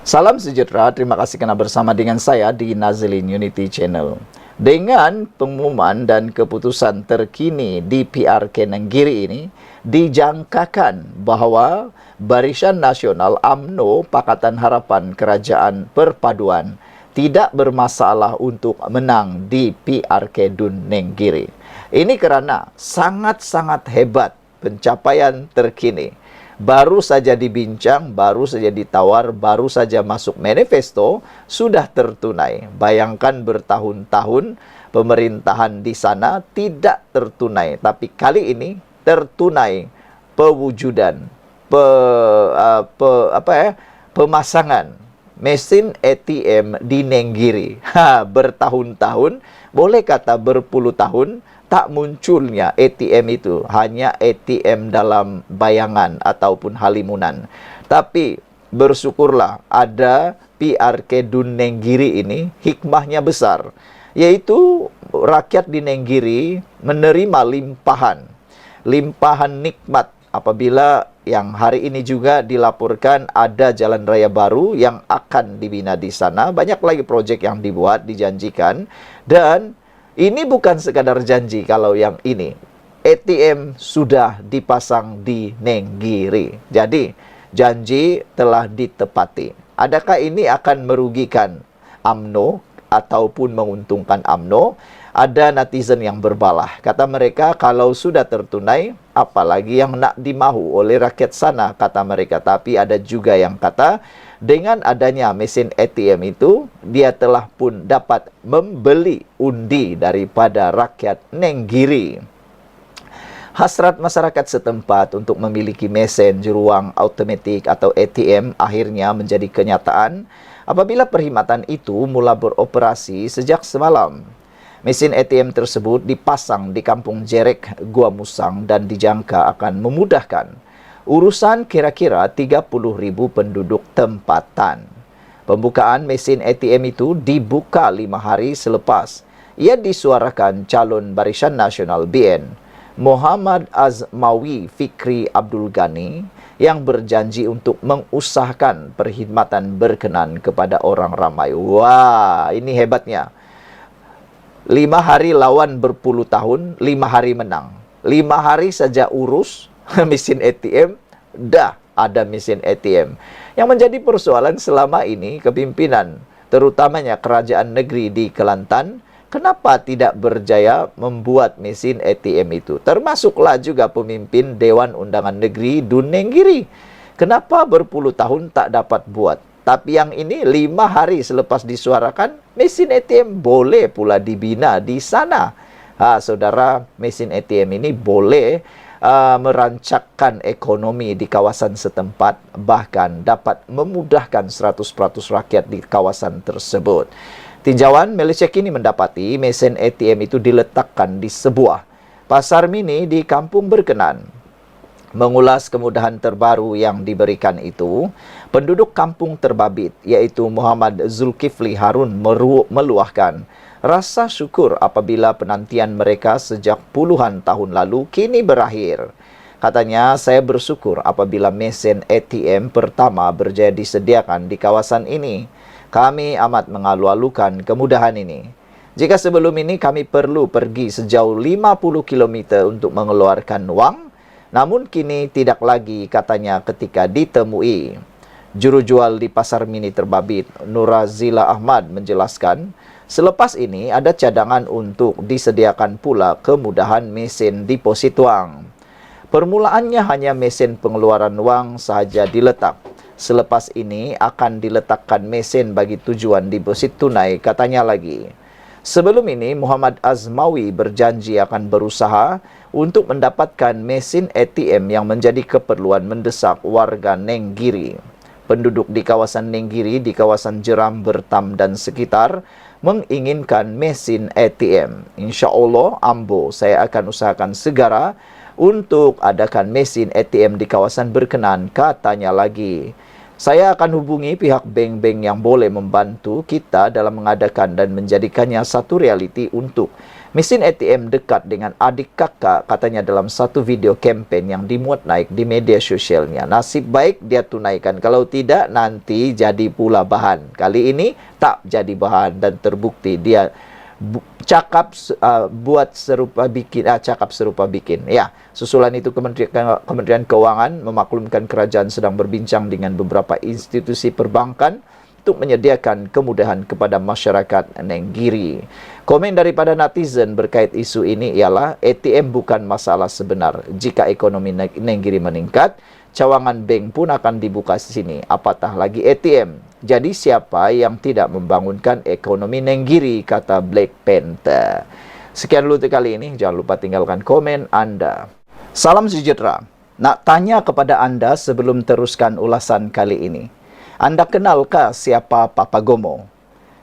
Salam sejahtera, terima kasih kerana bersama dengan saya di Nazlin Unity Channel. Dengan pengumuman dan keputusan terkini di PRK Nenggiri ini, dijangkakan bahawa Barisan Nasional UMNO Pakatan Harapan Kerajaan Perpaduan tidak bermasalah untuk menang di PRK Dun Nenggiri. Ini kerana sangat-sangat hebat pencapaian terkini. Baru saja dibincang, baru saja ditawar, baru saja masuk manifesto, sudah tertunai. Bayangkan bertahun-tahun pemerintahan di sana tidak tertunai. Tapi kali ini tertunai pewujudan, pemasangan mesin ATM di Nenggiri. Bertahun-tahun, boleh kata berpuluh tahun, tak munculnya ATM itu, hanya ATM dalam bayangan ataupun halimunan. Tapi bersyukurlah ada PRK Dun Nenggiri ini, hikmahnya besar, yaitu rakyat di Nenggiri menerima limpahan nikmat apabila yang hari ini juga dilaporkan ada jalan raya baru yang akan dibina di sana. Banyak lagi projek yang dibuat, dijanjikan, dan ini bukan sekadar janji. Kalau yang ini, ATM sudah dipasang di Nenggiri. Jadi, janji telah ditepati. Adakah ini akan merugikan UMNO ataupun menguntungkan UMNO? Ada netizen yang berbalah. Kata mereka, kalau sudah tertunai, apalagi yang nak dimahu oleh rakyat sana, kata mereka. Tapi ada juga yang kata, dengan adanya mesin ATM itu, dia telah pun dapat membeli undi daripada rakyat Nenggiri. Hasrat masyarakat setempat untuk memiliki mesin juruang automatik atau ATM akhirnya menjadi kenyataan apabila perkhidmatan itu mula beroperasi sejak semalam. Mesin ATM tersebut dipasang di Kampung Jerek, Gua Musang dan dijangka akan memudahkan urusan kira-kira 30,000 penduduk tempatan. Pembukaan mesin ATM itu dibuka 5 hari selepas ia disuarakan calon Barisan Nasional BN, Muhammad Azmawi Fikri Abdul Ghani, yang berjanji untuk mengusahakan perkhidmatan berkenan kepada orang ramai. Wah, ini hebatnya. 5 hari lawan berpuluh tahun, 5 hari menang. 5 hari saja urus mesin ATM, dah ada mesin ATM. Yang menjadi persoalan selama ini, kepimpinan, terutamanya kerajaan negeri di Kelantan, kenapa tidak berjaya membuat mesin ATM itu? Termasuklah juga pemimpin Dewan Undangan Negeri Dun Nenggiri. Kenapa berpuluh tahun tak dapat buat? Tapi yang ini 5 hari selepas disuarakan, mesin ATM boleh pula dibina di sana. Saudara, mesin ATM ini boleh merancangkan ekonomi di kawasan setempat, bahkan dapat memudahkan 100% rakyat di kawasan tersebut. Tinjauan Malaysia kini mendapati mesin ATM itu diletakkan di sebuah pasar mini di kampung berkenan. Mengulas kemudahan terbaru yang diberikan itu, penduduk kampung Terbabit, iaitu Muhammad Zulkifli Harun, meluahkan rasa syukur apabila penantian mereka sejak puluhan tahun lalu kini berakhir. Katanya, saya bersyukur apabila mesin ATM pertama berjaya disediakan di kawasan ini. Kami amat mengalu-alukan kemudahan ini. Jika sebelum ini kami perlu pergi sejauh 50 km untuk mengeluarkan wang, namun kini tidak lagi, katanya ketika ditemui. Juru jual di Pasar Mini Terbabit, Nurazila Ahmad, menjelaskan, selepas ini ada cadangan untuk disediakan pula kemudahan mesin deposit wang. Permulaannya hanya mesin pengeluaran wang sahaja diletak. Selepas ini akan diletakkan mesin bagi tujuan deposit tunai, katanya lagi. Sebelum ini, Muhammad Azmawi berjanji akan berusaha untuk mendapatkan mesin ATM yang menjadi keperluan mendesak warga Nenggiri. Penduduk di kawasan Nenggiri, di kawasan Jeram, Bertam dan sekitar menginginkan mesin ATM. InsyaAllah, Ambo, saya akan usahakan segera untuk adakan mesin ATM di kawasan berkenan, katanya lagi. Saya akan hubungi pihak bank-bank yang boleh membantu kita dalam mengadakan dan menjadikannya satu realiti untuk mesin ATM dekat dengan adik kakak, katanya dalam satu video campaign yang dimuat naik di media sosialnya. Nasib baik dia tunaikan, kalau tidak nanti jadi pula bahan. Kali ini tak jadi bahan dan terbukti dia cakap serupa bikin. Ya, susulan itu Kementerian Keuangan memaklumkan kerajaan sedang berbincang dengan beberapa institusi perbankan untuk menyediakan kemudahan kepada masyarakat Nenggiri. Komen daripada netizen berkait isu ini ialah ATM bukan masalah sebenar. Jika ekonomi Nenggiri meningkat, cawangan bank pun akan dibuka di sini. Apatah lagi ATM. Jadi siapa yang tidak membangunkan ekonomi Nenggiri, kata Black Panther. Sekian dulu untuk kali ini. Jangan lupa tinggalkan komen Anda. Salam sejahtera. Nak tanya kepada Anda sebelum teruskan ulasan kali ini. Anda kenalkah siapa Papa Gomo?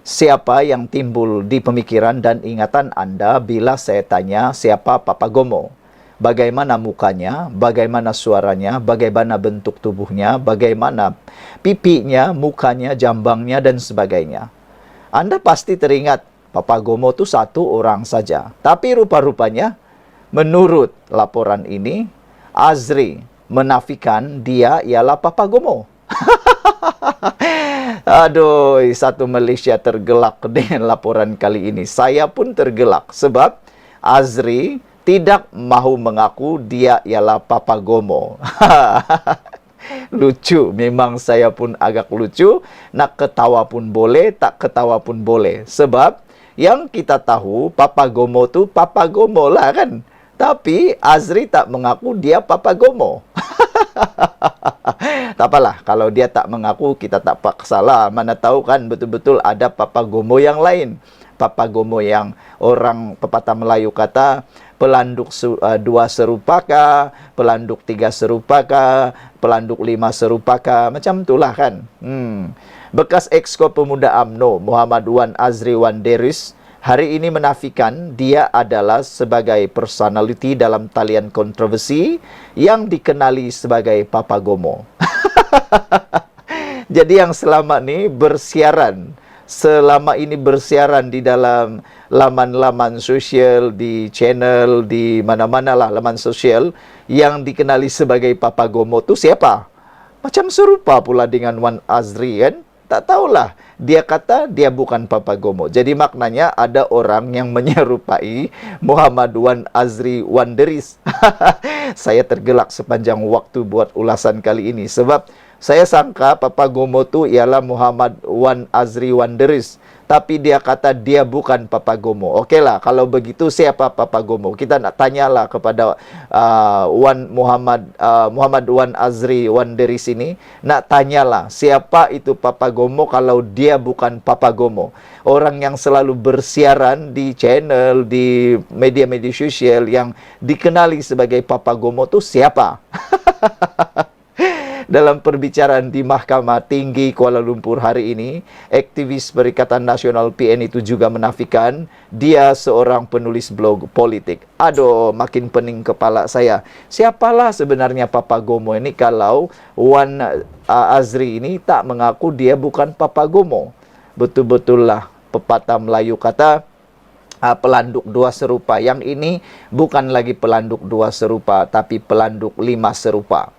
Siapa yang timbul di pemikiran dan ingatan Anda bila saya tanya siapa Papa Gomo? Bagaimana mukanya, bagaimana suaranya, bagaimana bentuk tubuhnya, bagaimana pipinya, mukanya, jambangnya, dan sebagainya. Anda pasti teringat, Papa Gomo itu satu orang saja. Tapi rupa-rupanya, menurut laporan ini, Azri menafikan dia ialah Papa Gomo. Aduh, satu Malaysia tergelak dengan laporan kali ini. Saya pun tergelak sebab Azri tidak mahu mengaku dia ialah Papa Gomo. Lucu, memang saya pun agak lucu. Nak ketawa pun boleh, tak ketawa pun boleh. Sebab yang kita tahu Papa Gomo tu Papa Gomo lah kan. Tapi Azri tak mengaku dia Papa Gomo. Tak apalah, kalau dia tak mengaku kita tak paksalah. Mana tahu kan betul-betul ada Papa Gomo yang lain. Papa Gomo yang orang pepatah Melayu kata pelanduk dua serupakah, pelanduk tiga serupakah, pelanduk lima serupakah, macam itulah kan. Bekas Exco Pemuda UMNO Muhammad Wan Azri Wan Deris hari ini menafikan dia adalah sebagai personality dalam talian kontroversi yang dikenali sebagai Papa Gomo. Jadi yang selama ini bersiaran di dalam laman-laman sosial, di channel, di mana-mana lah laman sosial yang dikenali sebagai Papa Gomo tu siapa? Macam serupa pula dengan Wan Azri kan? Tak tahulah. Dia kata dia bukan Papa Gomo. Jadi maknanya ada orang yang menyerupai Muhammad Wan Azri Wan Deris. Saya tergelak sepanjang waktu buat ulasan kali ini sebab saya sangka Papa Gomo tu ialah Muhammad Wan Azri Wan Deris. Tapi dia kata dia bukan Papa Gomo. Okeylah, kalau begitu siapa Papa Gomo? Kita nak tanyalah kepada Muhammad Wan Azri Wan Deris ini. Nak tanyalah siapa itu Papa Gomo kalau dia bukan Papa Gomo. Orang yang selalu bersiaran di channel, di media-media sosial yang dikenali sebagai Papa Gomo tu siapa? Dalam perbicaraan di Mahkamah Tinggi Kuala Lumpur hari ini, aktivis Perikatan Nasional PN itu juga menafikan dia seorang penulis blog politik. Aduh, makin pening kepala saya. Siapalah sebenarnya Papa Gomo ini kalau Wan Azri ini tak mengaku dia bukan Papa Gomo? Betul-betullah pepatah Melayu kata, pelanduk dua serupa. Yang ini bukan lagi pelanduk dua serupa, tapi pelanduk lima serupa.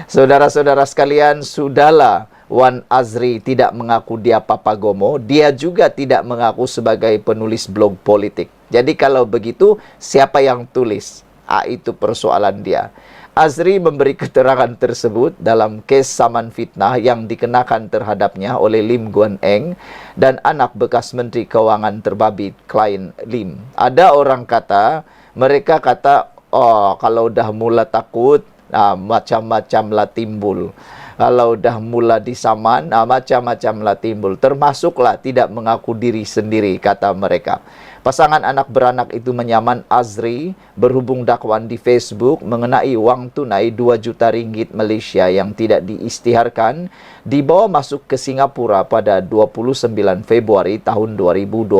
Saudara-saudara sekalian, sudahlah Wan Azri tidak mengaku dia Papa Gomo. Dia juga tidak mengaku sebagai penulis blog politik. Jadi kalau begitu, siapa yang tulis? Itu persoalan dia. Azri memberi keterangan tersebut dalam kes saman fitnah yang dikenakan terhadapnya oleh Lim Guan Eng dan anak bekas Menteri Keuangan terbabit klien Lim. Ada orang kata, mereka kata, oh kalau dah mula takut, macam-macam lah timbul. Kalau dah mula disaman, macam-macam lah timbul. Termasuklah tidak mengaku diri sendiri, kata mereka. Pasangan anak beranak itu menyaman Azri berhubung dakwaan di Facebook mengenai wang tunai 2 juta ringgit Malaysia yang tidak diisytiharkan dibawa masuk ke Singapura pada 29 Februari tahun 2020.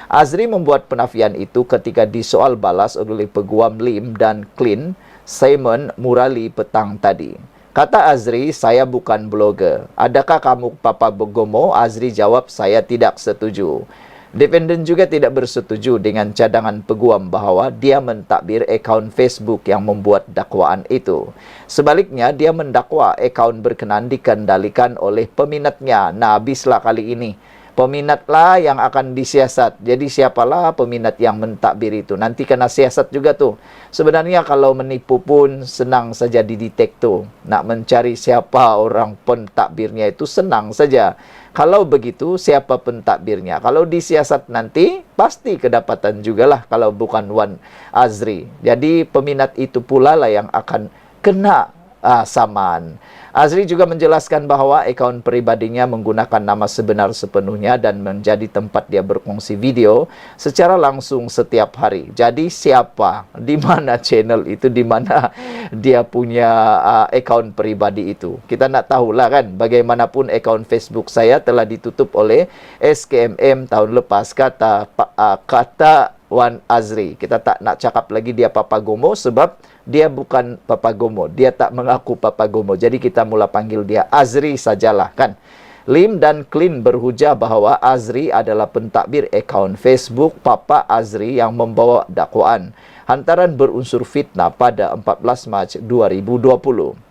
Azri membuat penafian itu ketika disoal balas oleh Peguam Lim dan Klin Simon Murali petang tadi. Kata Azri, saya bukan blogger. Adakah kamu Papa Gomo? Azri jawab, saya tidak setuju. Defendant juga tidak bersetuju dengan cadangan peguam bahawa dia mentadbir akaun Facebook yang membuat dakwaan itu. Sebaliknya, dia mendakwa akaun berkenaan dikendalikan oleh peminatnya. Nah, habislah kali ini. Peminatlah yang akan disiasat. Jadi siapalah peminat yang mentadbir itu? Nanti kena siasat juga tuh. Sebenarnya kalau menipu pun senang saja didetek tuh. Nak mencari siapa orang pentadbirnya itu senang saja. Kalau begitu, siapa pentadbirnya? Kalau disiasat nanti, pasti kedapatan jugalah kalau bukan Wan Azri. Jadi peminat itu pula lah yang akan kena saman. Azri juga menjelaskan bahawa akaun pribadinya menggunakan nama sebenar sepenuhnya dan menjadi tempat dia berkongsi video secara langsung setiap hari. Jadi siapa, di mana channel itu, di mana dia punya akaun pribadi itu. Kita nak tahulah kan, bagaimanapun akaun Facebook saya telah ditutup oleh SKMM tahun lepas, kata Wan Azri. Kita tak nak cakap lagi dia Papa Gomo sebab dia bukan Papa Gomo. Dia tak mengaku Papa Gomo. Jadi kita mula panggil dia Azri sajalah kan. Lim dan Clin berhujah bahawa Azri adalah pentadbir akaun Facebook Papa Azri yang membawa dakwaan hantaran berunsur fitnah pada 14 Mac 2020.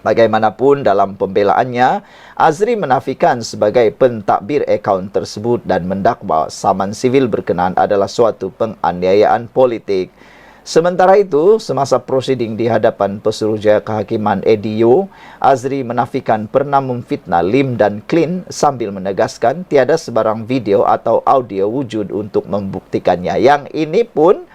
Bagaimanapun dalam pembelaannya, Azri menafikan sebagai pentadbir akaun tersebut dan mendakwa saman sivil berkenaan adalah suatu penganiayaan politik. Sementara itu, semasa prosiding di hadapan Pesuruhjaya Kehakiman EDU, Azri menafikan pernah memfitnah Lim dan Clin sambil menegaskan tiada sebarang video atau audio wujud untuk membuktikannya. Yang ini pun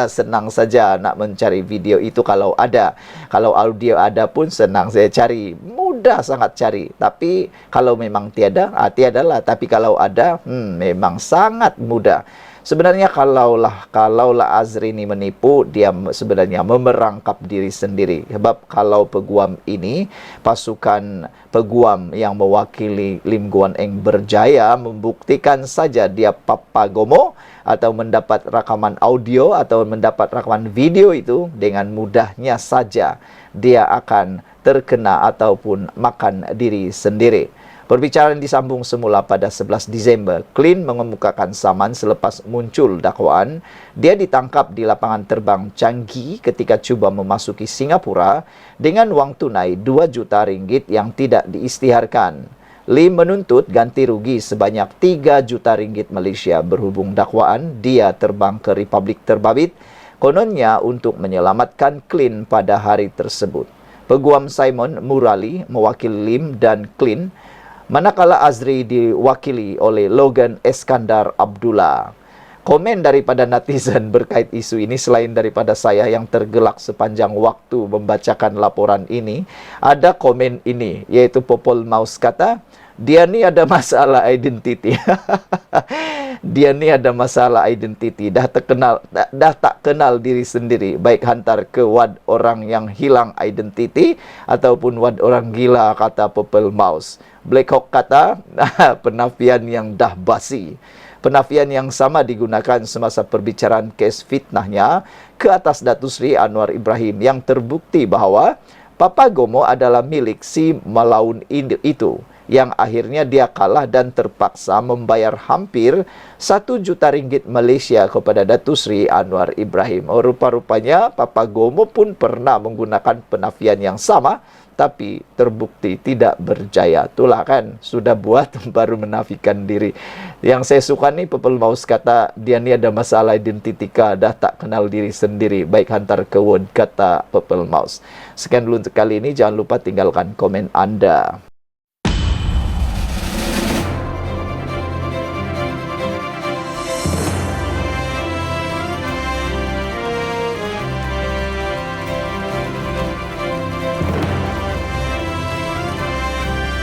senang saja nak mencari video itu kalau ada. Kalau audio ada pun senang saya cari. Mudah sangat cari. Tapi kalau memang tiada, tiadalah. Tapi kalau ada, memang sangat mudah. Sebenarnya kalaulah Azri ini menipu, dia sebenarnya memerangkap diri sendiri. Sebab kalau peguam ini, pasukan peguam yang mewakili Lim Guan Eng berjaya membuktikan saja dia Papa Gomo atau mendapat rakaman audio atau mendapat rakaman video itu, dengan mudahnya saja dia akan terkena ataupun makan diri sendiri. Perbicaraan disambung semula pada 11 Disember. Clin mengemukakan saman selepas muncul dakwaan. Dia ditangkap di lapangan terbang Changi ketika cuba memasuki Singapura dengan wang tunai 2 juta ringgit yang tidak diisytiharkan. Lim menuntut ganti rugi sebanyak 3 juta ringgit Malaysia berhubung dakwaan dia terbang ke Republik Terbabit, kononnya untuk menyelamatkan Clin pada hari tersebut. Peguam Simon Murali mewakili Lim dan Clin, manakala Azri diwakili oleh Logan Eskandar Abdullah. Komen daripada netizen berkait isu ini selain daripada saya yang tergelak sepanjang waktu membacakan laporan ini, ada komen ini, iaitu Popol Maus kata, dia ni ada masalah identiti. Dia ni ada masalah identiti, dah tak kenal diri sendiri, baik hantar ke wad orang yang hilang identiti ataupun wad orang gila, kata Popol Maus. Black Hawk kata, penafian yang dah basi. Penafian yang sama digunakan semasa perbicaraan kes fitnahnya ke atas Datuk Seri Anwar Ibrahim yang terbukti bahawa Papa Gomo adalah milik si Malaun itu, yang akhirnya dia kalah dan terpaksa membayar hampir 1 juta ringgit Malaysia kepada Datuk Seri Anwar Ibrahim. Rupa-rupanya Papa Gomo pun pernah menggunakan penafian yang sama, tapi terbukti tidak berjaya. Itulah kan, sudah buat baru menafikan diri. Yang saya suka ni Popol Maus kata, dia ni ada masalah identitika, dah tak kenal diri sendiri, baik hantar ke word, kata Popol Maus. Sekian dulu untuk kali ini, jangan lupa tinggalkan komen anda.